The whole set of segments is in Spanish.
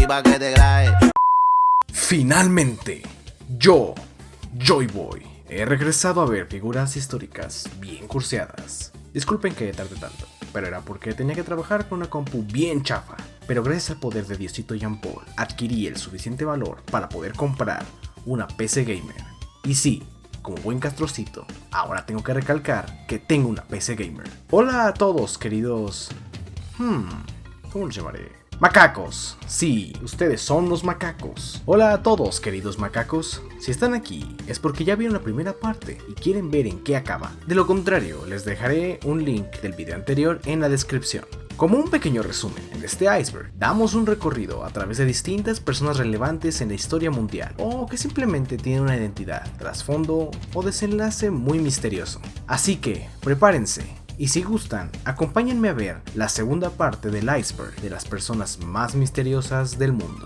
pa' que te grabe. Finalmente, yo, Joy Boy, he regresado a ver figuras históricas bien curseadas. Disculpen que tarde tanto, pero era porque tenía que trabajar con una compu bien chafa. Pero gracias al poder de Diosito Jean Paul, adquirí el suficiente valor para poder comprar una PC gamer. Y sí, como buen castrocito, ahora tengo que recalcar que tengo una PC gamer. Hola a todos, queridos... ¿cómo los llamaré? Macacos, sí, ustedes son los macacos. Hola a todos, queridos macacos. Si están aquí, es porque ya vieron la primera parte y quieren ver en qué acaba. De lo contrario, les dejaré un link del video anterior en la descripción. Como un pequeño resumen, en este iceberg damos un recorrido a través de distintas personas relevantes en la historia mundial, o que simplemente tienen una identidad, trasfondo o desenlace muy misterioso. Así que, prepárense. Y si gustan, acompáñenme a ver la segunda parte del iceberg de las personas más misteriosas del mundo.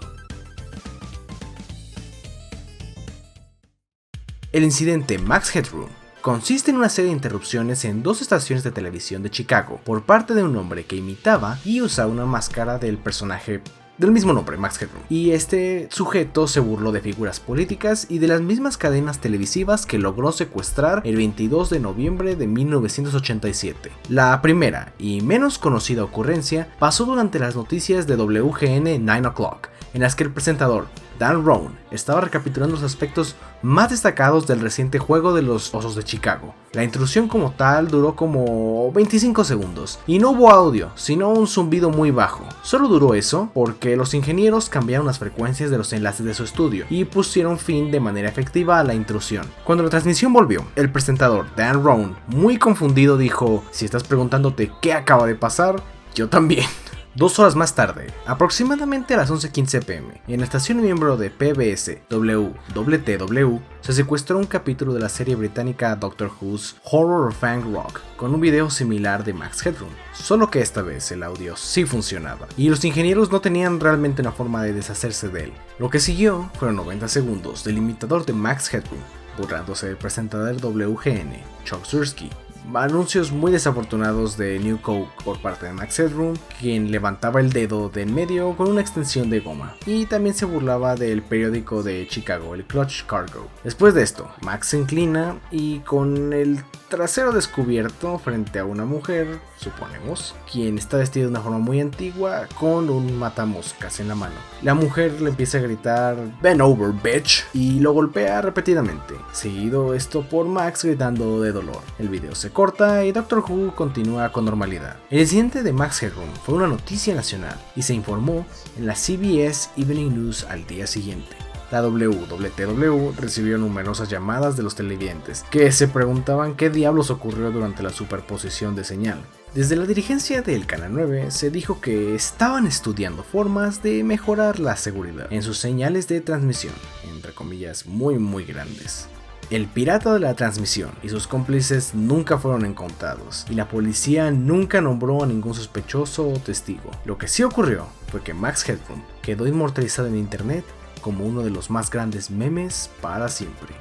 El incidente Max Headroom consiste en una serie de interrupciones en dos estaciones de televisión de Chicago por parte de un hombre que imitaba y usaba una máscara del personaje del mismo nombre, Max Headroom. Y este sujeto se burló de figuras políticas y de las mismas cadenas televisivas que logró secuestrar el 22 de noviembre de 1987. La primera y menos conocida ocurrencia pasó durante las noticias de WGN 9 O'Clock, en las que el presentador Dan Roan estaba recapitulando los aspectos más destacados del reciente juego de los Osos de Chicago. La intrusión como tal duró como 25 segundos y no hubo audio, sino un zumbido muy bajo. Solo duró eso porque los ingenieros cambiaron las frecuencias de los enlaces de su estudio y pusieron fin de manera efectiva a la intrusión. Cuando la transmisión volvió, el presentador Dan Roan, muy confundido, dijo: "Si estás preguntándote qué acaba de pasar, yo también". 2 horas más tarde, aproximadamente a las 11:15 p.m., en la estación miembro de PBS WTW, se secuestró un capítulo de la serie británica Doctor Who's Horror of Fang Rock, con un video similar de Max Headroom, solo que esta vez el audio sí funcionaba, y los ingenieros no tenían realmente una forma de deshacerse de él. Lo que siguió fueron 90 segundos del imitador de Max Headroom, burlándose del presentador WGN, Chuck Swirsky, anuncios muy desafortunados de New Coke por parte de Max Headroom, quien levantaba el dedo de en medio con una extensión de goma, y también se burlaba del periódico de Chicago, el Clutch Cargo. Después de esto, Max se inclina y con el trasero descubierto frente a una mujer, suponemos, quien está vestida de una forma muy antigua con un matamoscas en la mano. La mujer le empieza a gritar "Bend over, bitch", y lo golpea repetidamente, seguido esto por Max gritando de dolor. El video se corta y Doctor Who continúa con normalidad. El incidente de Max Headroom fue una noticia nacional y se informó en la CBS Evening News al día siguiente. La WTW recibió numerosas llamadas de los televidentes que se preguntaban qué diablos ocurrió durante la superposición de señal. Desde la dirigencia del Canal 9 se dijo que estaban estudiando formas de mejorar la seguridad en sus señales de transmisión, entre comillas muy grandes. El pirata de la transmisión y sus cómplices nunca fueron encontrados, y la policía nunca nombró a ningún sospechoso o testigo. Lo que sí ocurrió fue que Max Headroom quedó inmortalizado en internet como uno de los más grandes memes para siempre.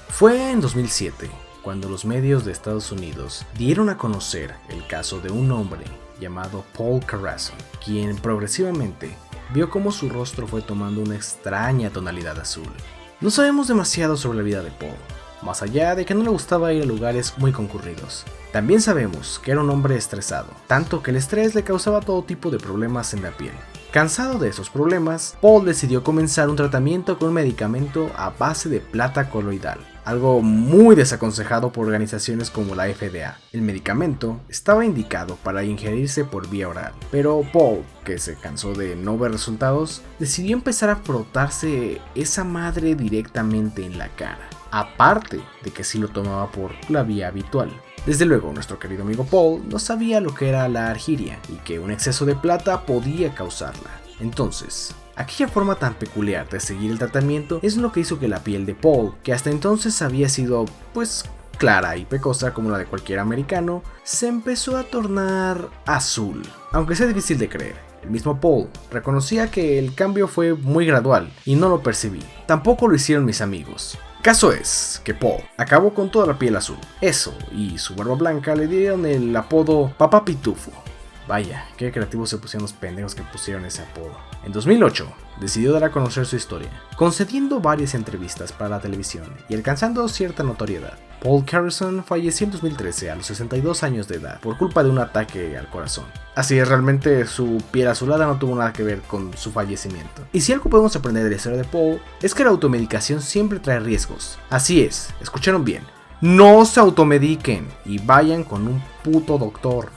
Fue en 2007 cuando los medios de Estados Unidos dieron a conocer el caso de un hombre llamado Paul Carrasso, quien progresivamente vio cómo su rostro fue tomando una extraña tonalidad azul. No sabemos demasiado sobre la vida de Paul, más allá de que no le gustaba ir a lugares muy concurridos. También sabemos que era un hombre estresado, tanto que el estrés le causaba todo tipo de problemas en la piel. Cansado de esos problemas, Paul decidió comenzar un tratamiento con un medicamento a base de plata coloidal, algo muy desaconsejado por organizaciones como la FDA. El medicamento estaba indicado para ingerirse por vía oral, pero Paul, que se cansó de no ver resultados, decidió empezar a frotarse esa madre directamente en la cara, aparte de que sí lo tomaba por la vía habitual. Desde luego, nuestro querido amigo Paul no sabía lo que era la argiria y que un exceso de plata podía causarla. Entonces, aquella forma tan peculiar de seguir el tratamiento es lo que hizo que la piel de Paul, que hasta entonces había sido, clara y pecosa como la de cualquier americano, se empezó a tornar azul. Aunque sea difícil de creer, el mismo Paul reconocía que el cambio fue muy gradual y no lo percibí. Tampoco lo hicieron mis amigos. Caso es que Paul acabó con toda la piel azul. Eso y su barba blanca le dieron el apodo Papá Pitufo. Vaya, qué creativos se pusieron los pendejos que pusieron ese apodo. En 2008, decidió dar a conocer su historia, concediendo varias entrevistas para la televisión y alcanzando cierta notoriedad. Paul Carrison falleció en 2013 a los 62 años de edad por culpa de un ataque al corazón. Así es, realmente su piel azulada no tuvo nada que ver con su fallecimiento. Y si algo podemos aprender de la historia de Paul, es que la automedicación siempre trae riesgos. Así es, escucharon bien, no se automediquen y vayan con un puto doctor.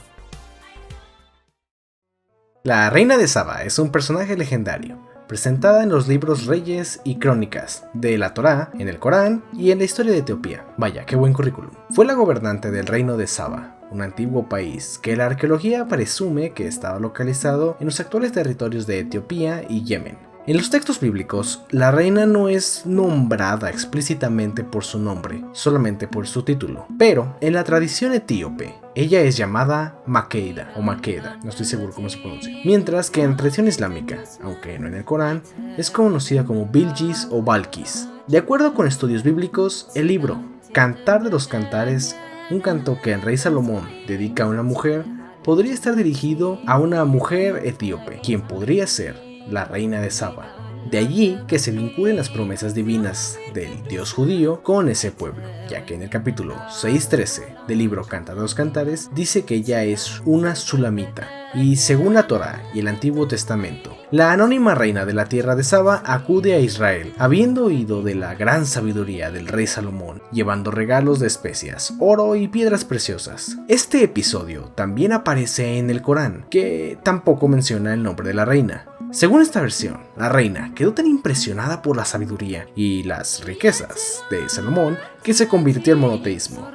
La Reina de Saba es un personaje legendario, presentada en los libros Reyes y Crónicas de la Torá, en el Corán y en la historia de Etiopía. Vaya, qué buen currículum. Fue la gobernante del reino de Saba, un antiguo país que la arqueología presume que estaba localizado en los actuales territorios de Etiopía y Yemen. En los textos bíblicos, la reina no es nombrada explícitamente por su nombre, solamente por su título. Pero en la tradición etíope, ella es llamada Makeida o Makeda, no estoy seguro cómo se pronuncia. Mientras que en la tradición islámica, aunque no en el Corán, es conocida como Bilqis o Balkis. De acuerdo con estudios bíblicos, el libro Cantar de los Cantares, un canto que el rey Salomón dedica a una mujer, podría estar dirigido a una mujer etíope, quien podría ser la reina de Saba. De allí que se vinculen las promesas divinas del dios judío con ese pueblo, ya que en el capítulo 6:13 del libro Cantar de los Cantares dice que ella es una sulamita. Y según la Torá y el Antiguo Testamento, la anónima reina de la tierra de Saba acude a Israel, habiendo oído de la gran sabiduría del rey Salomón, llevando regalos de especias, oro y piedras preciosas. Este episodio también aparece en el Corán, que tampoco menciona el nombre de la reina. Según esta versión, la reina quedó tan impresionada por la sabiduría y las riquezas de Salomón que se convirtió al monoteísmo.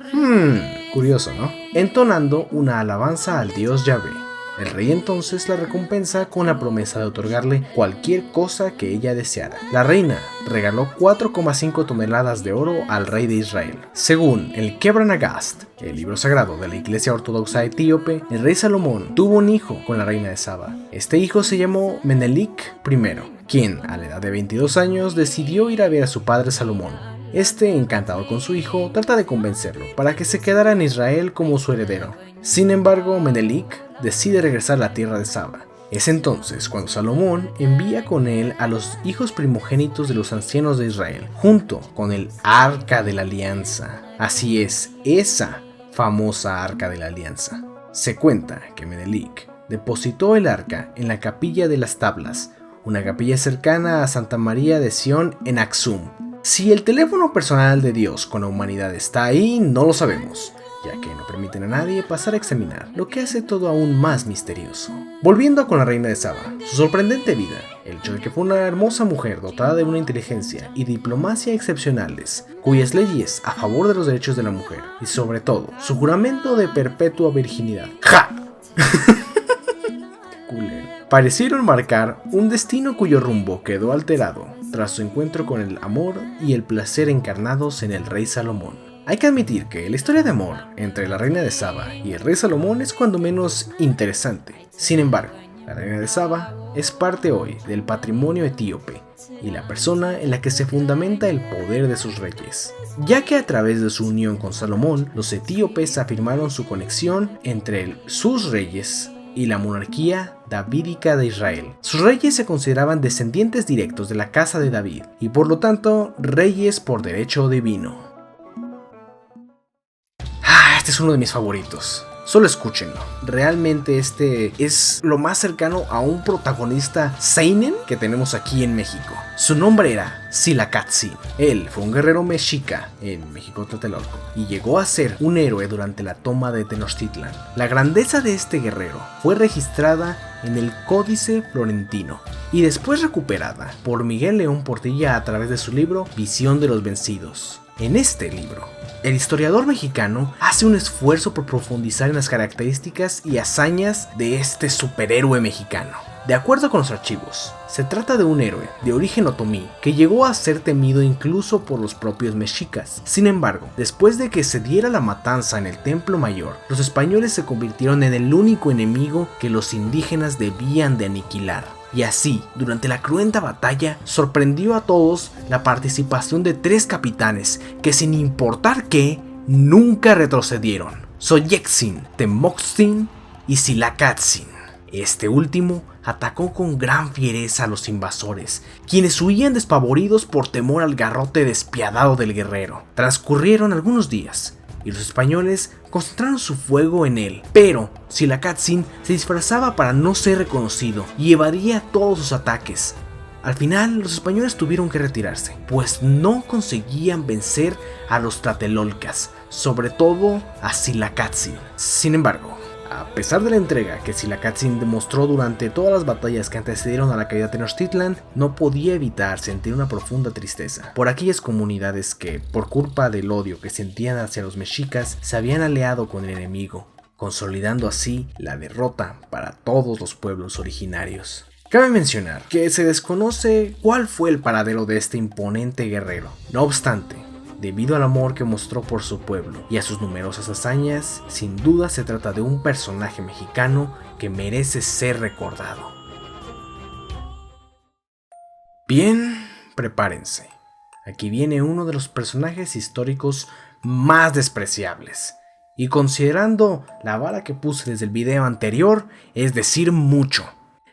Curioso, ¿no? Entonando una alabanza al dios Yahvé. El rey entonces la recompensa con la promesa de otorgarle cualquier cosa que ella deseara. La reina regaló 4,5 toneladas de oro al rey de Israel. Según el Kebra Nagast, el libro sagrado de la Iglesia Ortodoxa Etíope, el rey Salomón tuvo un hijo con la reina de Saba. Este hijo se llamó Menelik I, quien a la edad de 22 años decidió ir a ver a su padre Salomón. Este, encantado con su hijo, trata de convencerlo para que se quedara en Israel como su heredero. Sin embargo, Menelik decide regresar a la tierra de Saba. Es entonces cuando Salomón envía con él a los hijos primogénitos de los ancianos de Israel, junto con el Arca de la Alianza. Así es, esa famosa Arca de la Alianza. Se cuenta que Menelik depositó el arca en la Capilla de las Tablas, una capilla cercana a Santa María de Sion en Aksum. Si el teléfono personal de Dios con la humanidad está ahí, no lo sabemos, ya que no permiten a nadie pasar a examinar, lo que hace todo aún más misterioso. Volviendo con la reina de Saba, su sorprendente vida, el hecho de que fue una hermosa mujer dotada de una inteligencia y diplomacia excepcionales, cuyas leyes a favor de los derechos de la mujer, y sobre todo, su juramento de perpetua virginidad, ¡ja! parecieron marcar un destino cuyo rumbo quedó alterado tras su encuentro con el amor y el placer encarnados en el rey Salomón. Hay que admitir que la historia de amor entre la reina de Saba y el rey Salomón es cuando menos interesante. Sin embargo, la reina de Saba es parte hoy del patrimonio etíope y la persona en la que se fundamenta el poder de sus reyes, ya que a través de su unión con Salomón, los etíopes afirmaron su conexión entre sus reyes y la monarquía davídica de Israel. Sus reyes se consideraban descendientes directos de la casa de David y por lo tanto reyes por derecho divino. Este es uno de mis favoritos. Solo escúchenlo. Realmente este es lo más cercano a un protagonista seinen que tenemos aquí en México. Su nombre era Tzilacatzin. Él fue un guerrero mexica en México-Tlatelolco y llegó a ser un héroe durante la toma de Tenochtitlan. La grandeza de este guerrero fue registrada en el Códice Florentino y después recuperada por Miguel León Portilla a través de su libro Visión de los Vencidos. En este libro, el historiador mexicano hace un esfuerzo por profundizar en las características y hazañas de este superhéroe mexicano. De acuerdo con los archivos, se trata de un héroe de origen otomí que llegó a ser temido incluso por los propios mexicas. Sin embargo, después de que se diera la matanza en el Templo Mayor, los españoles se convirtieron en el único enemigo que los indígenas debían de aniquilar. Y así, durante la cruenta batalla, sorprendió a todos la participación de 3 capitanes que, sin importar qué, nunca retrocedieron: Soyexin, Temoxtin y Silakatzin. Este último atacó con gran fiereza a los invasores, quienes huían despavoridos por temor al garrote despiadado del guerrero. Transcurrieron algunos días y los españoles concentraron su fuego en él, pero Silakatzin se disfrazaba para no ser reconocido y evadía todos sus ataques. Al final, los españoles tuvieron que retirarse, pues no conseguían vencer a los tlatelolcas, sobre todo a Silakatzin. Sin embargo, a pesar de la entrega que Silakatzin demostró durante todas las batallas que antecedieron a la caída de Tenochtitlan, no podía evitar sentir una profunda tristeza por aquellas comunidades que, por culpa del odio que sentían hacia los mexicas, se habían aliado con el enemigo, consolidando así la derrota para todos los pueblos originarios. Cabe mencionar que se desconoce cuál fue el paradero de este imponente guerrero. No obstante, debido al amor que mostró por su pueblo y a sus numerosas hazañas, sin duda se trata de un personaje mexicano que merece ser recordado. Bien, prepárense. Aquí viene uno de los personajes históricos más despreciables. Y considerando la vara que puse desde el video anterior, es decir mucho.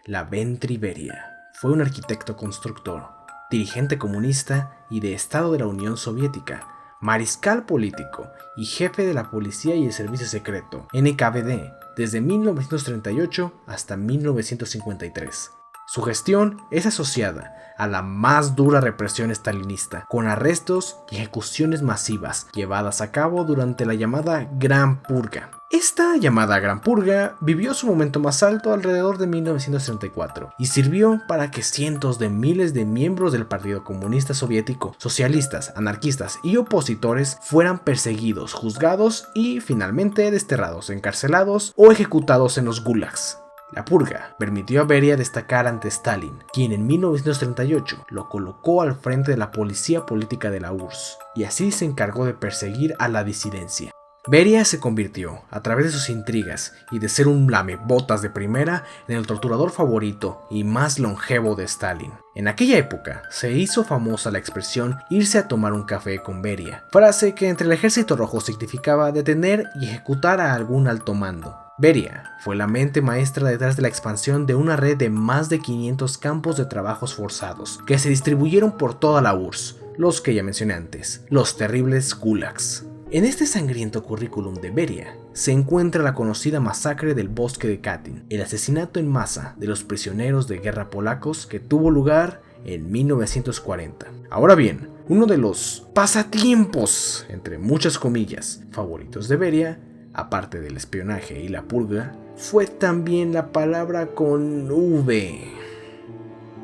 La Ventri Beria fue un arquitecto constructor, dirigente comunista y de Estado de la Unión Soviética, mariscal político y jefe de la policía y el servicio secreto, NKVD, desde 1938 hasta 1953. Su gestión es asociada a la más dura represión stalinista, con arrestos y ejecuciones masivas llevadas a cabo durante la llamada Gran Purga. Esta llamada Gran Purga vivió su momento más alto alrededor de 1934 y sirvió para que cientos de miles de miembros del Partido Comunista Soviético, socialistas, anarquistas y opositores fueran perseguidos, juzgados y finalmente desterrados, encarcelados o ejecutados en los gulags. La purga permitió a Beria destacar ante Stalin, quien en 1938 lo colocó al frente de la policía política de la URSS, y así se encargó de perseguir a la disidencia. Beria se convirtió, a través de sus intrigas y de ser un lamebotas de primera, en el torturador favorito y más longevo de Stalin. En aquella época se hizo famosa la expresión irse a tomar un café con Beria, frase que entre el ejército rojo significaba detener y ejecutar a algún alto mando. Beria fue la mente maestra detrás de la expansión de una red de más de 500 campos de trabajos forzados que se distribuyeron por toda la URSS, los que ya mencioné antes, los terribles gulags. En este sangriento currículum de Beria se encuentra la conocida masacre del bosque de Katyn, el asesinato en masa de los prisioneros de guerra polacos que tuvo lugar en 1940. Ahora bien, uno de los pasatiempos, entre muchas comillas, favoritos de Beria, aparte del espionaje y la purga, fue también la palabra con V.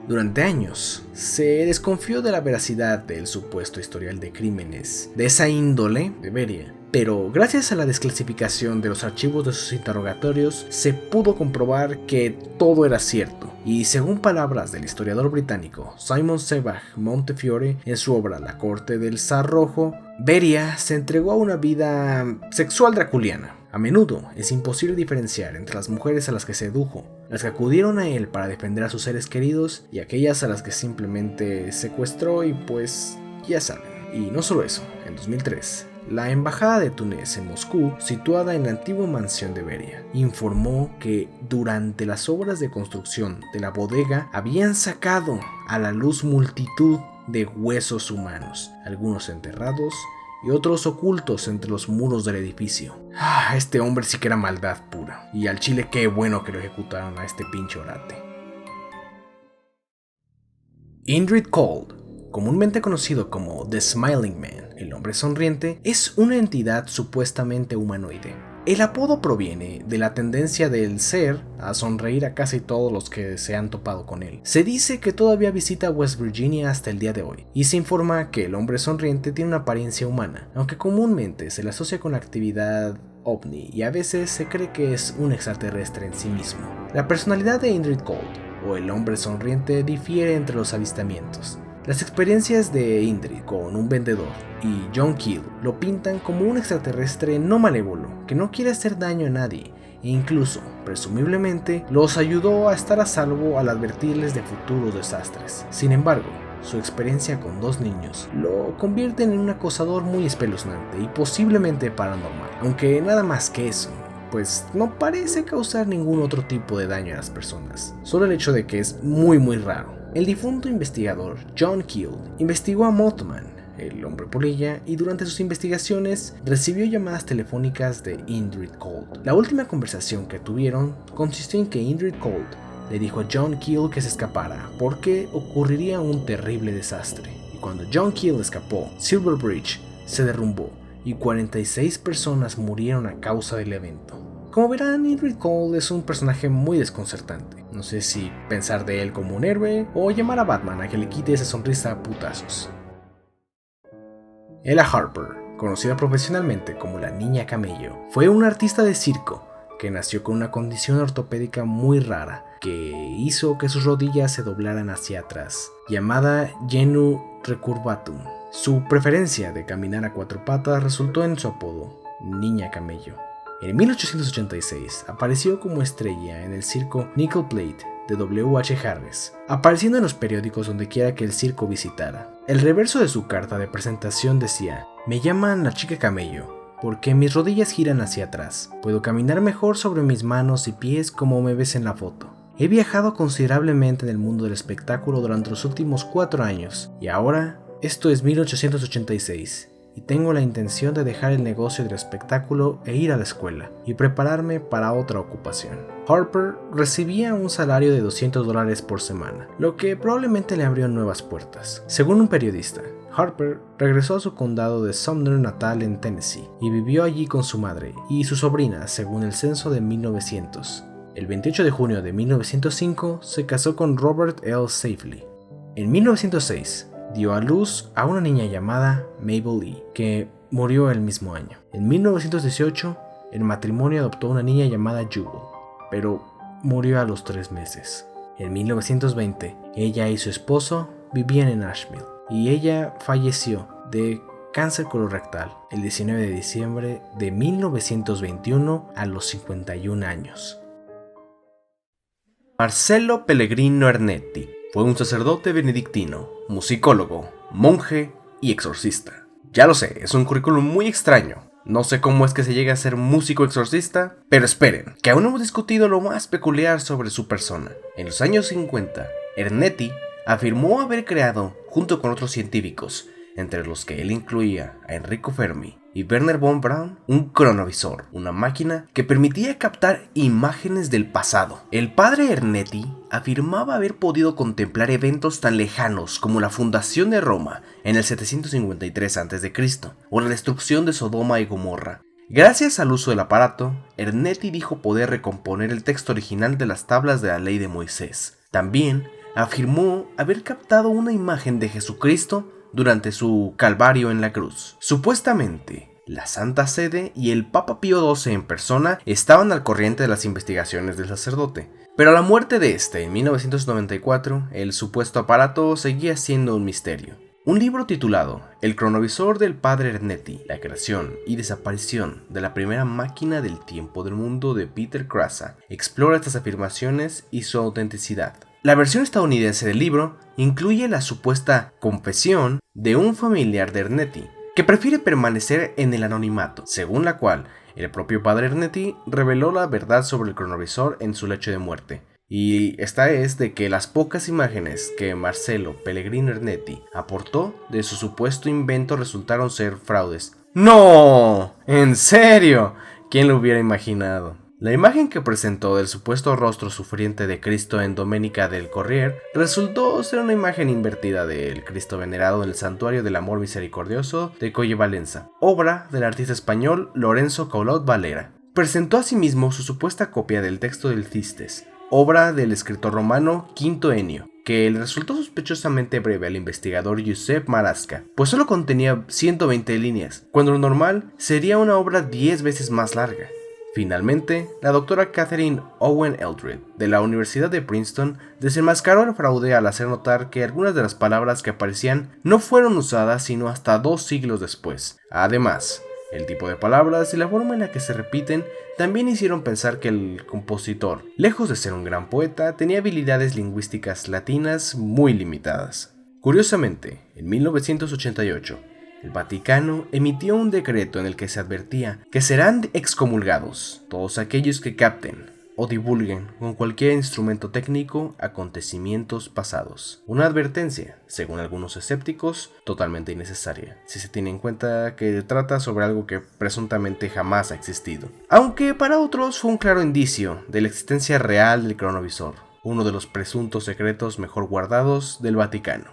Durante años, se desconfió de la veracidad del supuesto historial de crímenes de esa índole de Beria, pero gracias a la desclasificación de los archivos de sus interrogatorios, se pudo comprobar que todo era cierto. Y según palabras del historiador británico Simon Sebag Montefiore en su obra La corte del zar rojo, Beria se entregó a una vida sexual draculiana. A menudo es imposible diferenciar entre las mujeres a las que sedujo, las que acudieron a él para defender a sus seres queridos y aquellas a las que simplemente secuestró y pues ya saben. Y no solo eso, en 2003, la embajada de Túnez en Moscú, situada en la antigua mansión de Beria, informó que durante las obras de construcción de la bodega habían sacado a la luz multitud de huesos humanos, algunos enterrados y otros ocultos entre los muros del edificio. Este hombre sí que era maldad pura, y al chile qué bueno que lo ejecutaron a este pinche orate. Indrid Cold, comúnmente conocido como The Smiling Man, el hombre sonriente, es una entidad supuestamente humanoide. El apodo proviene de la tendencia del ser a sonreír a casi todos los que se han topado con él. Se dice que todavía visita West Virginia hasta el día de hoy, y se informa que el hombre sonriente tiene una apariencia humana, aunque comúnmente se le asocia con la actividad ovni y a veces se cree que es un extraterrestre en sí mismo. La personalidad de Indrid Cold, o el hombre sonriente, difiere entre los avistamientos. Las experiencias de Indrid con un vendedor y John Keel lo pintan como un extraterrestre no malévolo que no quiere hacer daño a nadie e incluso, presumiblemente, los ayudó a estar a salvo al advertirles de futuros desastres. Sin embargo, su experiencia con 2 niños lo convierte en un acosador muy espeluznante y posiblemente paranormal, aunque nada más que eso. pues no parece causar ningún otro tipo de daño a las personas, solo el hecho de que es muy raro. El difunto investigador John Keel investigó a Mothman, el hombre polilla, y durante sus investigaciones recibió llamadas telefónicas de Indrid Cold. La última conversación que tuvieron consistió en que Indrid Cold le dijo a John Keel que se escapara porque ocurriría un terrible desastre. Y cuando John Keel escapó, Silver Bridge se derrumbó y 46 personas murieron a causa del evento. Como verán, Indrid Cold es un personaje muy desconcertante. No sé si pensar de él como un héroe o llamar a Batman a que le quite esa sonrisa a putazos. Ella Harper, conocida profesionalmente como la Niña Camello, fue una artista de circo que nació con una condición ortopédica muy rara que hizo que sus rodillas se doblaran hacia atrás, llamada genu recurvatum. Su preferencia de caminar a cuatro patas resultó en su apodo, Niña Camello. En 1886 apareció como estrella en el circo Nickel Plate de W.H. Harris, apareciendo en los periódicos donde quiera que el circo visitara. El reverso de su carta de presentación decía: "Me llaman la chica camello porque mis rodillas giran hacia atrás. Puedo caminar mejor sobre mis manos y pies como me ves en la foto. He viajado considerablemente en el mundo del espectáculo durante los últimos 4 años y ahora esto es 1886 y tengo la intención de dejar el negocio del espectáculo e ir a la escuela y prepararme para otra ocupación". Harper recibía un salario de $200 por semana, lo que probablemente le abrió nuevas puertas. Según un periodista, Harper regresó a su condado de Sumner natal en Tennessee y vivió allí con su madre y su sobrina según el censo de 1900. El 28 de junio de 1905 se casó con Robert L. Safely. En 1906 dio a luz a una niña llamada Mabel Lee, que murió el mismo año. En 1918 el matrimonio adoptó una niña llamada Jewel, pero murió a los 3 meses. En 1920 ella y su esposo vivían en Asheville y ella falleció de cáncer colorectal el 19 de diciembre de 1921 a los 51 años. Marcello Pellegrino Ernetti fue un sacerdote benedictino, musicólogo, monje y exorcista. Ya lo sé, es un currículum muy extraño. No sé cómo es que se llega a ser músico exorcista, pero esperen, que aún no hemos discutido lo más peculiar sobre su persona. En los años 50, Ernetti afirmó haber creado, junto con otros científicos, entre los que él incluía a Enrico Fermi y Werner von Braun, un cronovisor, una máquina que permitía captar imágenes del pasado. El padre Ernetti afirmaba haber podido contemplar eventos tan lejanos como la fundación de Roma en el 753 a.C. o la destrucción de Sodoma y Gomorra. Gracias al uso del aparato, Ernetti dijo poder recomponer el texto original de las tablas de la ley de Moisés. También afirmó haber captado una imagen de Jesucristo durante su calvario en la cruz. Supuestamente, la Santa Sede y el Papa Pío XII en persona estaban al corriente de las investigaciones del sacerdote, pero a la muerte de este en 1994, el supuesto aparato seguía siendo un misterio. Un libro titulado El cronovisor del padre Ernetti, la creación y desaparición de la primera máquina del tiempo del mundo de Peter Krasa explora estas afirmaciones y su autenticidad. La versión estadounidense del libro incluye la supuesta confesión de un familiar de Ernetti, que prefiere permanecer en el anonimato, según la cual el propio padre Ernetti reveló la verdad sobre el cronovisor en su lecho de muerte. Y esta es de que las pocas imágenes que Marcello Pellegrino Ernetti aportó de su supuesto invento resultaron ser fraudes. ¡No! ¿En serio? ¿Quién lo hubiera imaginado? La imagen que presentó del supuesto rostro sufriente de Cristo en Domenica del Corriere resultó ser una imagen invertida del Cristo venerado en el Santuario del Amor Misericordioso de Colle Valenza, obra del artista español Lorenzo Caulot Valera. Presentó asimismo su supuesta copia del texto del Cistes, obra del escritor romano Quinto Ennio, que le resultó sospechosamente breve al investigador Giuseppe Marasca, pues solo contenía 120 líneas, cuando lo normal sería una obra 10 veces más larga. Finalmente, la doctora Catherine Owen Eldred, de la Universidad de Princeton, desenmascaró el fraude al hacer notar que algunas de las palabras que aparecían no fueron usadas sino hasta 2 siglos después. Además, el tipo de palabras y la forma en la que se repiten también hicieron pensar que el compositor, lejos de ser un gran poeta, tenía habilidades lingüísticas latinas muy limitadas. Curiosamente, en 1988, el Vaticano emitió un decreto en el que se advertía que serán excomulgados todos aquellos que capten o divulguen con cualquier instrumento técnico acontecimientos pasados. Una advertencia, según algunos escépticos, totalmente innecesaria, si se tiene en cuenta que trata sobre algo que presuntamente jamás ha existido. Aunque para otros fue un claro indicio de la existencia real del cronovisor, uno de los presuntos secretos mejor guardados del Vaticano.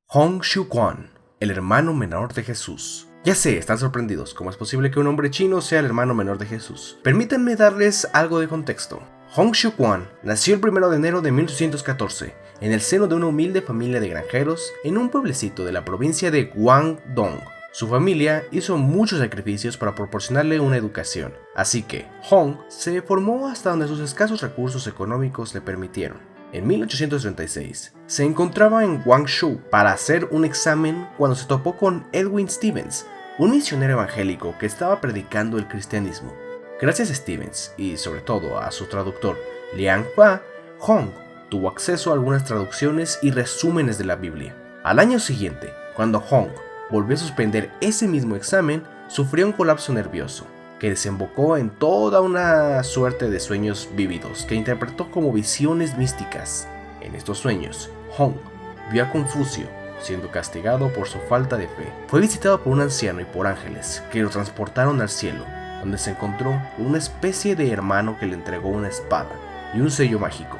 Hong Xiuquan, el hermano menor de Jesús. Ya sé, están sorprendidos, ¿cómo es posible que un hombre chino sea el hermano menor de Jesús? Permítanme darles algo de contexto. Hong Xiuquan nació el 1 de enero de 1814 en el seno de una humilde familia de granjeros en un pueblecito de la provincia de Guangdong. Su familia hizo muchos sacrificios para proporcionarle una educación, así que Hong se formó hasta donde sus escasos recursos económicos le permitieron. En 1836, se encontraba en Guangzhou para hacer un examen cuando se topó con Edwin Stevens, un misionero evangélico que estaba predicando el cristianismo. Gracias a Stevens y sobre todo a su traductor Liang Fa, Hong tuvo acceso a algunas traducciones y resúmenes de la Biblia. Al año siguiente, cuando Hong volvió a suspender ese mismo examen, sufrió un colapso nervioso que desembocó en toda una suerte de sueños vívidos que interpretó como visiones místicas. En estos sueños, Hong vio a Confucio siendo castigado por su falta de fe. Fue visitado por un anciano y por ángeles que lo transportaron al cielo, donde se encontró con una especie de hermano que le entregó una espada y un sello mágico,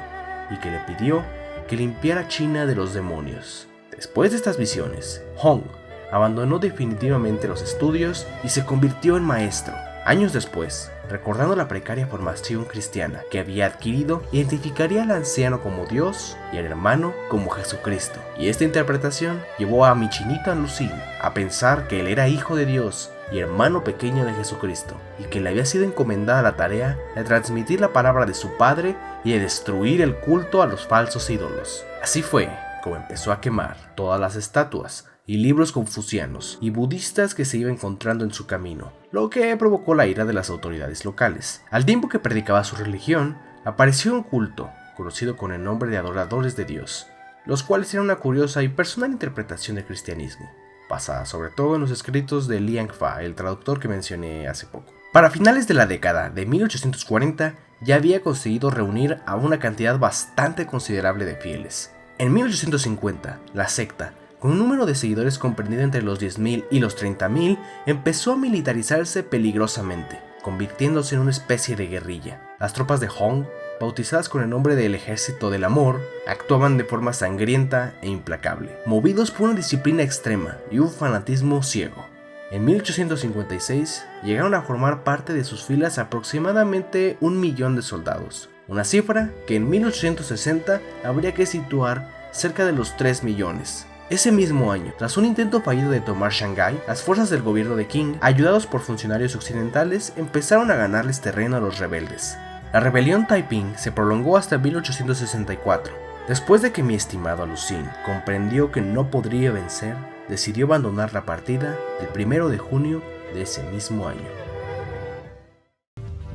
y que le pidió que limpiara China de los demonios. Después de estas visiones, Hong abandonó definitivamente los estudios y se convirtió en maestro. Años después, recordando la precaria formación cristiana que había adquirido, identificaría al anciano como Dios y al hermano como Jesucristo. Y esta interpretación llevó a mi chinita Lucín a pensar que él era hijo de Dios y hermano pequeño de Jesucristo, y que le había sido encomendada la tarea de transmitir la palabra de su padre y de destruir el culto a los falsos ídolos. Así fue como empezó a quemar todas las estatuas y libros confucianos y budistas que se iba encontrando en su camino, lo que provocó la ira de las autoridades locales. Al tiempo que predicaba su religión, apareció un culto conocido con el nombre de adoradores de Dios, los cuales eran una curiosa y personal interpretación del cristianismo, basada sobre todo en los escritos de Liang Fa, el traductor que mencioné hace poco. Para finales de la década de 1840, ya había conseguido reunir a una cantidad bastante considerable de fieles. En 1850, la secta, con un número de seguidores comprendido entre los 10.000 y los 30.000, empezó a militarizarse peligrosamente, convirtiéndose en una especie de guerrilla. Las tropas de Hong, bautizadas con el nombre del Ejército del Amor, actuaban de forma sangrienta e implacable, movidos por una disciplina extrema y un fanatismo ciego. En 1856 llegaron a formar parte de sus filas aproximadamente 1 millón de soldados, una cifra que en 1860 habría que situar cerca de los 3 millones. Ese mismo año, tras un intento fallido de tomar Shanghái, las fuerzas del gobierno de Qing, ayudados por funcionarios occidentales, empezaron a ganarles terreno a los rebeldes. La rebelión Taiping se prolongó hasta 1864. Después de que mi estimado Lucín comprendió que no podría vencer, decidió abandonar la partida el 1 de junio de ese mismo año.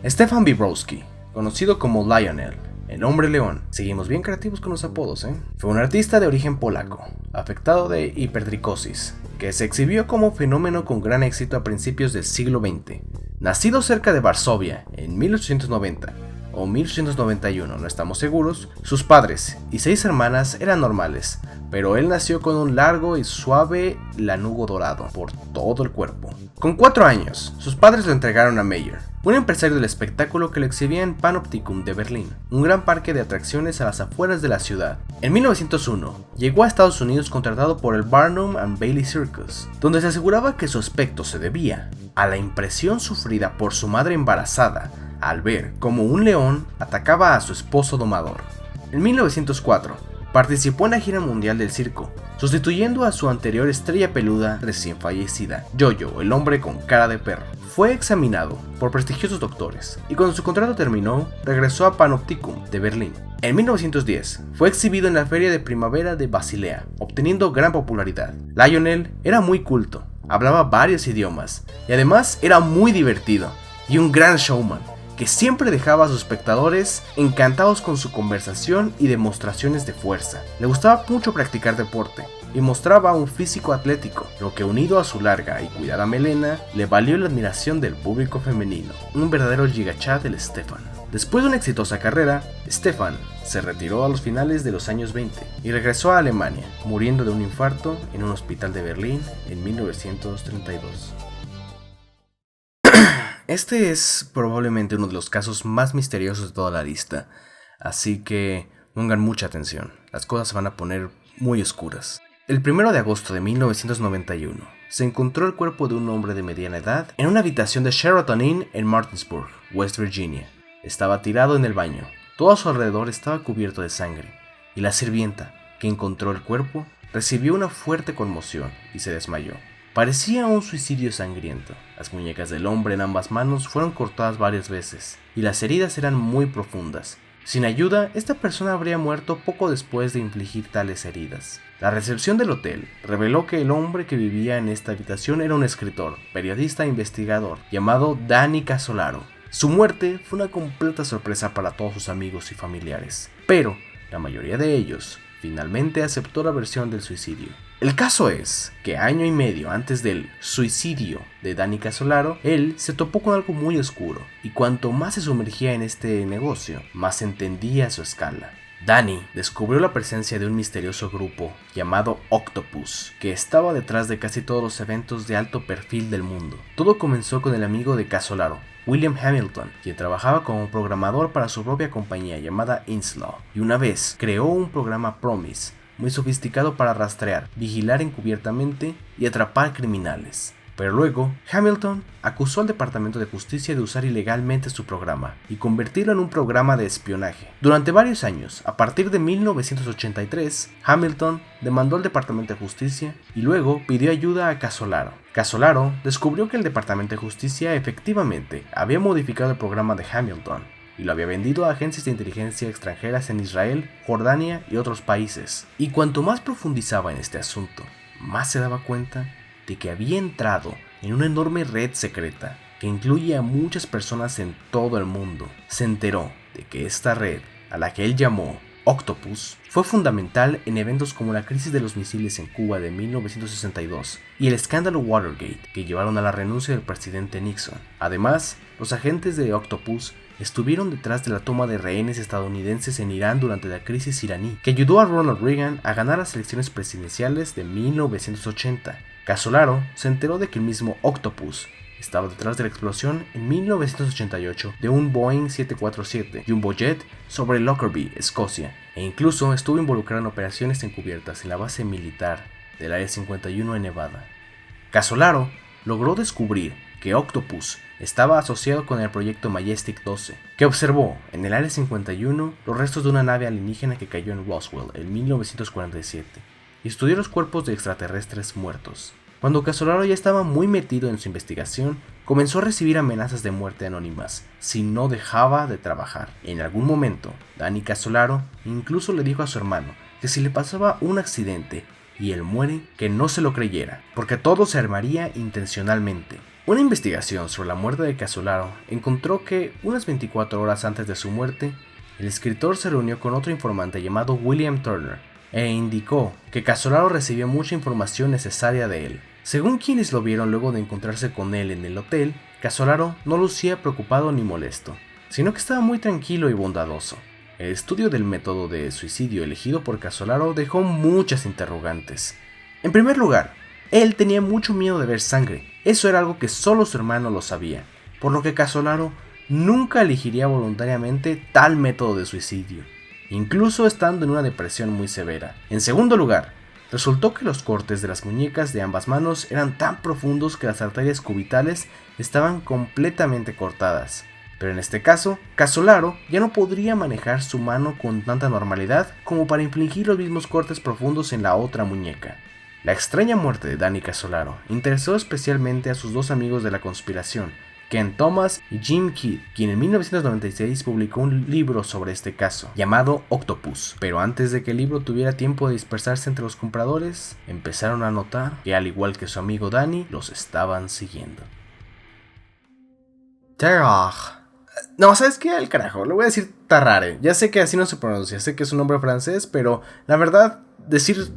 Stefan Wiebrowski, conocido como Lionel, el hombre león, seguimos bien creativos con los apodos, fue un artista de origen polaco, afectado de hiperdricosis, que se exhibió como fenómeno con gran éxito a principios del siglo XX. Nacido cerca de Varsovia en 1890 o 1891, no estamos seguros, sus padres y 6 hermanas eran normales, pero él nació con un largo y suave lanugo dorado por todo el cuerpo. Con 4 años, sus padres lo entregaron a Meyer, un empresario del espectáculo que lo exhibía en Panoptikum de Berlín, un gran parque de atracciones a las afueras de la ciudad. En 1901, llegó a Estados Unidos contratado por el Barnum and Bailey Circus, donde se aseguraba que su aspecto se debía a la impresión sufrida por su madre embarazada al ver cómo un león atacaba a su esposo domador. En 1904, participó en la gira mundial del circo, sustituyendo a su anterior estrella peluda recién fallecida, Yo-Yo, el hombre con cara de perro. Fue examinado por prestigiosos doctores y cuando su contrato terminó, regresó a Panoptikum de Berlín. En 1910, fue exhibido en la Feria de Primavera de Basilea, obteniendo gran popularidad. Lionel era muy culto, hablaba varios idiomas y además era muy divertido y un gran showman. que siempre dejaba a sus espectadores encantados con su conversación y demostraciones de fuerza. Le gustaba mucho practicar deporte y mostraba un físico atlético, lo que unido a su larga y cuidada melena, le valió la admiración del público femenino. Un verdadero gigachad del Stefan. Después de una exitosa carrera, Stefan se retiró a los finales de los años 20 y regresó a Alemania, muriendo de un infarto en un hospital de Berlín en 1932. Este es probablemente uno de los casos más misteriosos de toda la lista, así que pongan mucha atención, las cosas se van a poner muy oscuras. El 1 de agosto de 1991 se encontró el cuerpo de un hombre de mediana edad en una habitación de Sheraton Inn en Martinsburg, West Virginia. Estaba tirado en el baño, todo a su alrededor estaba cubierto de sangre, y la sirvienta, que encontró el cuerpo, recibió una fuerte conmoción y se desmayó. Parecía un suicidio sangriento. Las muñecas del hombre en ambas manos fueron cortadas varias veces, y las heridas eran muy profundas. Sin ayuda, esta persona habría muerto poco después de infligir tales heridas. La recepción del hotel reveló que el hombre que vivía en esta habitación era un escritor, periodista e investigador llamado Danny Casolaro. Su muerte fue una completa sorpresa para todos sus amigos y familiares, pero la mayoría de ellos finalmente aceptó la versión del suicidio. El caso es que año y medio antes del suicidio de Danny Casolaro, él se topó con algo muy oscuro, y cuanto más se sumergía en este negocio, más entendía su escala. Danny descubrió la presencia de un misterioso grupo llamado Octopus, que estaba detrás de casi todos los eventos de alto perfil del mundo. Todo comenzó con el amigo de Casolaro, William Hamilton, quien trabajaba como programador para su propia compañía llamada Inslaw, y una vez creó un programa Promise, muy sofisticado para rastrear, vigilar encubiertamente y atrapar criminales. Pero luego, Hamilton acusó al Departamento de Justicia de usar ilegalmente su programa y convertirlo en un programa de espionaje. Durante varios años, a partir de 1983, Hamilton demandó al Departamento de Justicia y luego pidió ayuda a Casolaro. Casolaro descubrió que el Departamento de Justicia efectivamente había modificado el programa de Hamilton y lo había vendido a agencias de inteligencia extranjeras en Israel, Jordania y otros países. Y cuanto más profundizaba en este asunto, más se daba cuenta de que había entrado en una enorme red secreta que incluye a muchas personas en todo el mundo. Se enteró de que esta red, a la que él llamó Octopus, fue fundamental en eventos como la crisis de los misiles en Cuba de 1962 y el escándalo Watergate, que llevaron a la renuncia del presidente Nixon. Además, los agentes de Octopus estuvieron detrás de la toma de rehenes estadounidenses en Irán durante la crisis iraní, que ayudó a Ronald Reagan a ganar las elecciones presidenciales de 1980. Casolaro se enteró de que el mismo Octopus estaba detrás de la explosión en 1988 de un Boeing 747 Jumbojet sobre Lockerbie, Escocia, e incluso estuvo involucrado en operaciones encubiertas en la base militar del Área 51 en Nevada. Casolaro logró descubrir que Octopus estaba asociado con el proyecto Majestic 12, que observó en el Área 51 los restos de una nave alienígena que cayó en Roswell en 1947, y estudió los cuerpos de extraterrestres muertos. Cuando Casolaro ya estaba muy metido en su investigación, comenzó a recibir amenazas de muerte anónimas si no dejaba de trabajar. En algún momento, Danny Casolaro incluso le dijo a su hermano que si le pasaba un accidente y él muere, que no se lo creyera, porque todo se armaría intencionalmente. Una investigación sobre la muerte de Casolaro encontró que unas 24 horas antes de su muerte, el escritor se reunió con otro informante llamado William Turner e indicó que Casolaro recibió mucha información necesaria de él. Según quienes lo vieron luego de encontrarse con él en el hotel, Casolaro no lucía preocupado ni molesto, sino que estaba muy tranquilo y bondadoso. El estudio del método de suicidio elegido por Casolaro dejó muchas interrogantes. En primer lugar, él tenía mucho miedo de ver sangre. Eso era algo que solo su hermano lo sabía, por lo que Casolaro nunca elegiría voluntariamente tal método de suicidio, incluso estando en una depresión muy severa. En segundo lugar, resultó que los cortes de las muñecas de ambas manos eran tan profundos que las arterias cubitales estaban completamente cortadas. Pero en este caso, Casolaro ya no podría manejar su mano con tanta normalidad como para infligir los mismos cortes profundos en la otra muñeca. La extraña muerte de Danny Casolaro interesó especialmente a sus dos amigos de la conspiración, Ken Thomas y Jim Kidd, quien en 1996 publicó un libro sobre este caso, llamado Octopus. Pero antes de que el libro tuviera tiempo de dispersarse entre los compradores, empezaron a notar que, al igual que su amigo Danny, los estaban siguiendo. Terror. No, ¿sabes qué? Al carajo, le voy a decir Tarrare. Ya sé que así no se pronuncia, sé que es un nombre francés, pero la verdad, decir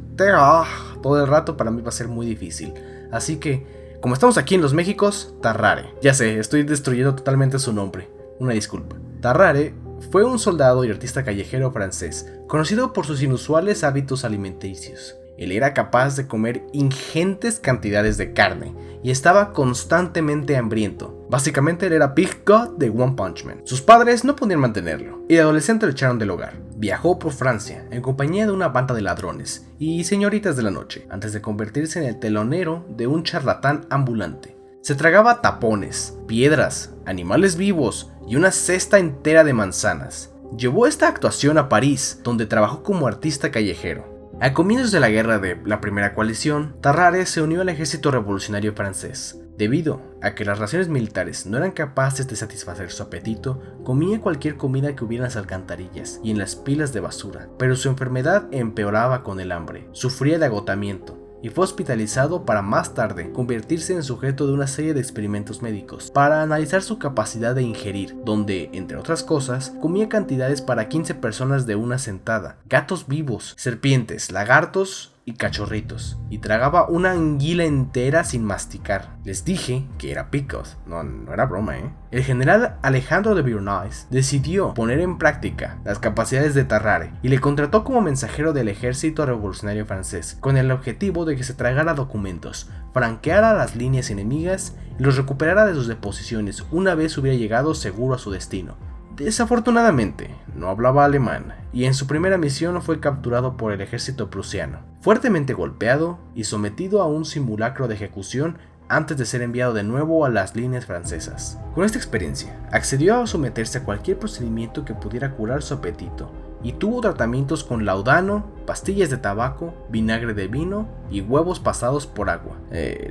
todo el rato para mí va a ser muy difícil. Así que, como estamos aquí en los Méxicos, Tarrare. Ya sé, estoy destruyendo totalmente su nombre. Una disculpa. Tarrare fue un soldado y artista callejero francés, conocido por sus inusuales hábitos alimenticios. Él era capaz de comer ingentes cantidades de carne y estaba constantemente hambriento. Básicamente él era Big God de One Punch Man. Sus padres no podían mantenerlo y de adolescente lo echaron del hogar. Viajó por Francia en compañía de una banda de ladrones y señoritas de la noche, antes de convertirse en el telonero de un charlatán ambulante. Se tragaba tapones, piedras, animales vivos y una cesta entera de manzanas. Llevó esta actuación a París, donde trabajó como artista callejero. A comienzos de la guerra de la Primera Coalición, Tarrare se unió al ejército revolucionario francés. Debido a que las raciones militares no eran capaces de satisfacer su apetito, comía cualquier comida que hubiera en las alcantarillas y en las pilas de basura, pero su enfermedad empeoraba con el hambre. Sufría de agotamiento y fue hospitalizado para más tarde convertirse en sujeto de una serie de experimentos médicos para analizar su capacidad de ingerir, donde, entre otras cosas, comía cantidades para 15 personas de una sentada, gatos vivos, serpientes, lagartos y cachorritos, y tragaba una anguila entera sin masticar. Les dije que era picot, no era broma, El general Alejandro de Bournois decidió poner en práctica las capacidades de Tarrare y le contrató como mensajero del ejército revolucionario francés, con el objetivo de que se tragara documentos, franqueara las líneas enemigas y los recuperara de sus deposiciones una vez hubiera llegado seguro a su destino. Desafortunadamente, no hablaba alemán y en su primera misión fue capturado por el ejército prusiano, fuertemente golpeado y sometido a un simulacro de ejecución antes de ser enviado de nuevo a las líneas francesas. Con esta experiencia, accedió a someterse a cualquier procedimiento que pudiera curar su apetito y tuvo tratamientos con laudano, pastillas de tabaco, vinagre de vino y huevos pasados por agua.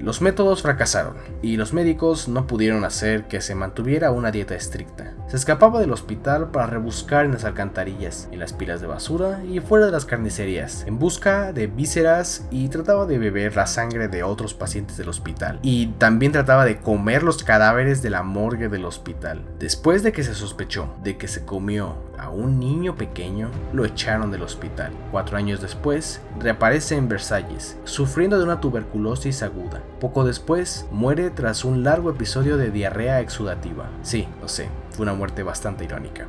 Los métodos fracasaron y los médicos no pudieron hacer que se mantuviera una dieta estricta. Se escapaba del hospital para rebuscar en las alcantarillas, en las pilas de basura y fuera de las carnicerías, en busca de vísceras, y trataba de beber la sangre de otros pacientes del hospital. Y también trataba de comer los cadáveres de la morgue del hospital. Después de que se sospechó de que se comió a un niño pequeño, lo echaron del hospital. 4 años después, reaparece en Versalles, sufriendo de una tuberculosis aguda. Poco después, muere tras un largo episodio de diarrea exudativa. Sí, lo sé, fue una muerte bastante irónica.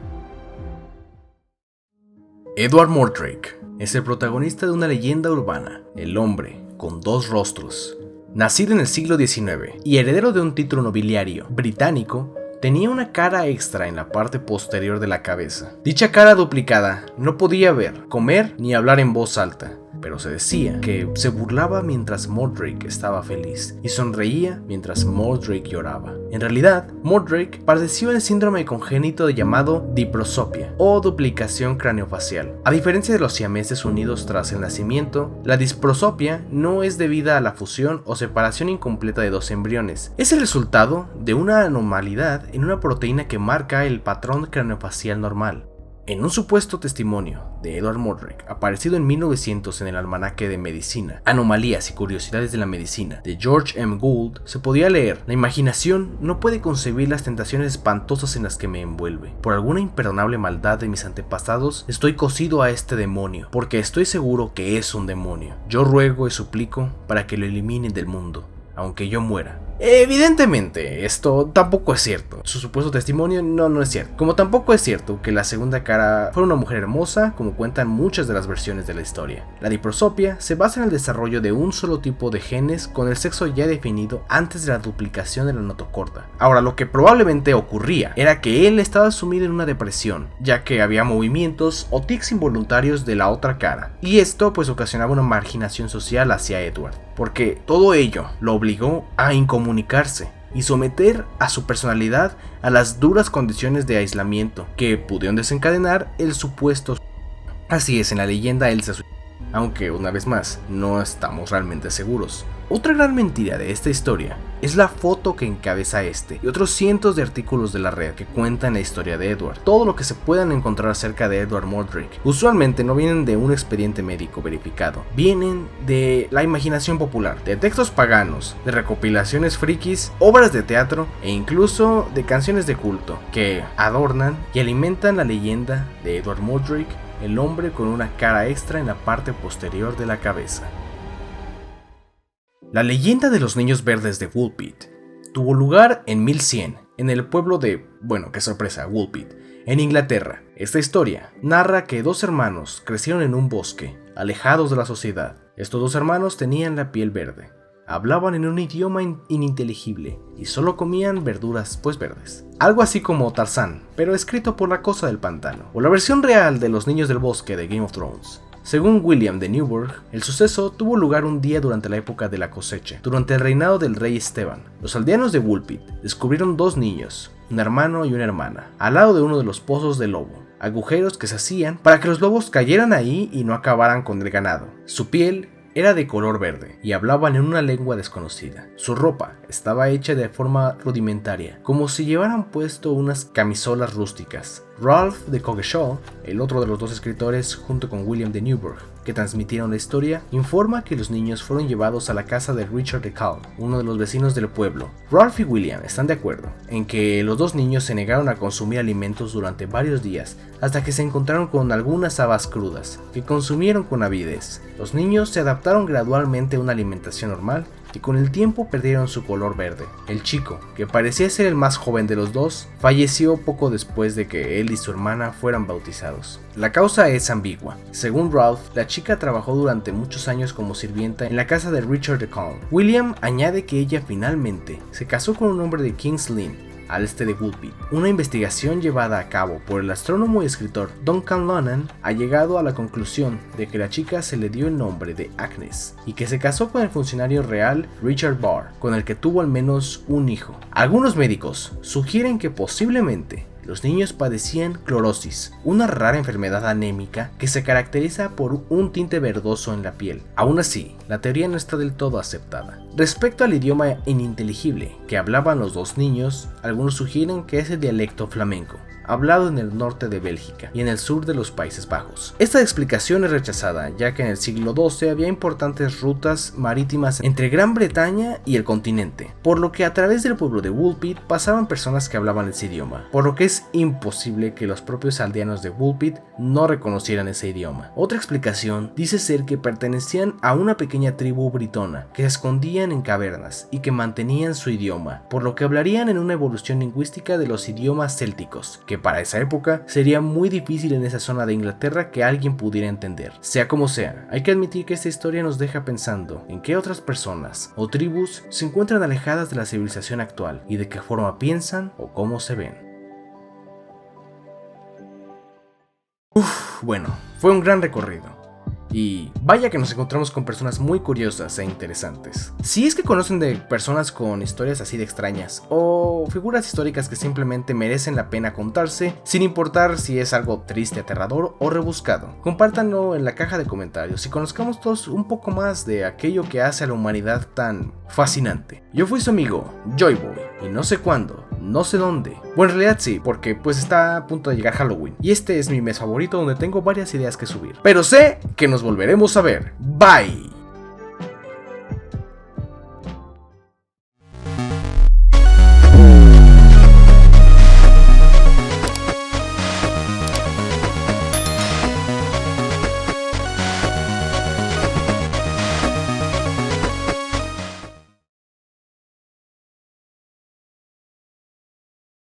Edward Mordrake es el protagonista de una leyenda urbana, el hombre con 2 rostros. Nacido en el siglo XIX y heredero de un título nobiliario británico, tenía una cara extra en la parte posterior de la cabeza. Dicha cara duplicada no podía ver, comer ni hablar en voz alta, pero se decía que se burlaba mientras Mordrake estaba feliz y sonreía mientras Mordrake lloraba. En realidad, Mordrake padeció el síndrome congénito llamado diprosopia o duplicación craneofacial. A diferencia de los siameses unidos tras el nacimiento, la disprosopia no es debida a la fusión o separación incompleta de 2 embriones. Es el resultado de una anormalidad en una proteína que marca el patrón craneofacial normal. En un supuesto testimonio de Edward Mordrake, aparecido en 1900 en el Almanaque de Medicina, Anomalías y Curiosidades de la Medicina, de George M. Gould, se podía leer: la imaginación no puede concebir las tentaciones espantosas en las que me envuelve. Por alguna imperdonable maldad de mis antepasados, estoy cosido a este demonio, porque estoy seguro que es un demonio. Yo ruego y suplico para que lo eliminen del mundo, aunque yo muera. Evidentemente, esto tampoco es cierto. Su supuesto testimonio no es cierto. Como tampoco es cierto que la segunda cara fuera una mujer hermosa, como cuentan muchas de las versiones de la historia. La diprosopia se basa en el desarrollo de un solo tipo de genes con el sexo ya definido antes de la duplicación de la notocorda. Ahora, lo que probablemente ocurría era que él estaba sumido en una depresión, ya que había movimientos o tics involuntarios de la otra cara, y esto pues ocasionaba una marginación social hacia Edward, porque todo ello lo obligó a incomunicarse y someter a su personalidad a las duras condiciones de aislamiento que pudieron desencadenar el supuesto. Así es, en la leyenda él se suicidó, aunque una vez más no estamos realmente seguros. Otra gran mentira de esta historia es la foto que encabeza este y otros cientos de artículos de la red que cuentan la historia de Edward. Todo lo que se puedan encontrar acerca de Edward Mordrick usualmente no vienen de un expediente médico verificado, vienen de la imaginación popular, de textos paganos, de recopilaciones frikis, obras de teatro e incluso de canciones de culto que adornan y alimentan la leyenda de Edward Mordrick, el hombre con una cara extra en la parte posterior de la cabeza. La leyenda de los niños verdes de Woolpit tuvo lugar en 1100, en el pueblo de, qué sorpresa, Woolpit, en Inglaterra. Esta historia narra que dos hermanos crecieron en un bosque, alejados de la sociedad. Estos dos hermanos tenían la piel verde, hablaban en un idioma ininteligible y solo comían verduras verdes. Algo así como Tarzán, pero escrito por la cosa del pantano, o la versión real de los niños del bosque de Game of Thrones. Según William de Newburgh, el suceso tuvo lugar un día durante la época de la cosecha, durante el reinado del rey Esteban. Los aldeanos de Woolpit descubrieron dos niños, un hermano y una hermana, al lado de uno de los pozos de lobo, agujeros que se hacían para que los lobos cayeran ahí y no acabaran con el ganado. Su piel era de color verde y hablaban en una lengua desconocida. Su ropa estaba hecha de forma rudimentaria, como si llevaran puesto unas camisolas rústicas. Ralph de Coggeshall, el otro de los dos escritores junto con William de Newburgh, que transmitieron la historia, informa que los niños fueron llevados a la casa de Richard de Calne, uno de los vecinos del pueblo. Ralph y William están de acuerdo en que los dos niños se negaron a consumir alimentos durante varios días hasta que se encontraron con algunas habas crudas que consumieron con avidez. Los niños se adaptaron gradualmente a una alimentación normal y con el tiempo perdieron su color verde. El chico, que parecía ser el más joven de los dos, falleció poco después de que él y su hermana fueran bautizados. La causa es ambigua. Según Ralph, la chica trabajó durante muchos años como sirvienta en la casa de Richard de Calne. William añade que ella finalmente se casó con un hombre de King's Lynn, al este de Woolpit. Una investigación llevada a cabo por el astrónomo y escritor Duncan Lunnan ha llegado a la conclusión de que la chica se le dio el nombre de Agnes y que se casó con el funcionario real Richard Barr, con el que tuvo al menos un hijo. Algunos médicos sugieren que posiblemente los niños padecían clorosis, una rara enfermedad anémica que se caracteriza por un tinte verdoso en la piel. Aún así, la teoría no está del todo aceptada. Respecto al idioma ininteligible que hablaban los dos niños, algunos sugieren que es el dialecto flamenco, hablado en el norte de Bélgica y en el sur de los Países Bajos. Esta explicación es rechazada, ya que en el siglo XII había importantes rutas marítimas entre Gran Bretaña y el continente, por lo que a través del pueblo de Woolpit pasaban personas que hablaban ese idioma, por lo que es imposible que los propios aldeanos de Woolpit no reconocieran ese idioma. Otra explicación dice ser que pertenecían a una pequeña tribu britona que se escondían en cavernas y que mantenían su idioma, por lo que hablarían en una evolución lingüística de los idiomas célticos, que para esa época sería muy difícil en esa zona de Inglaterra que alguien pudiera entender. Sea como sea, hay que admitir que esta historia nos deja pensando en qué otras personas o tribus se encuentran alejadas de la civilización actual y de qué forma piensan o cómo se ven. Bueno, fue un gran recorrido. Y vaya que nos encontramos con personas muy curiosas e interesantes. Si es que conocen de personas con historias así de extrañas o figuras históricas que simplemente merecen la pena contarse, sin importar si es algo triste, aterrador o rebuscado, compártanlo en la caja de comentarios y conozcamos todos un poco más de aquello que hace a la humanidad tan fascinante. Yo fui su amigo, Joyboy, y no sé cuándo, no sé dónde. Bueno, en realidad sí, porque pues está a punto de llegar Halloween y este es mi mes favorito donde tengo varias ideas que subir. Pero sé que nos volveremos a ver. Bye.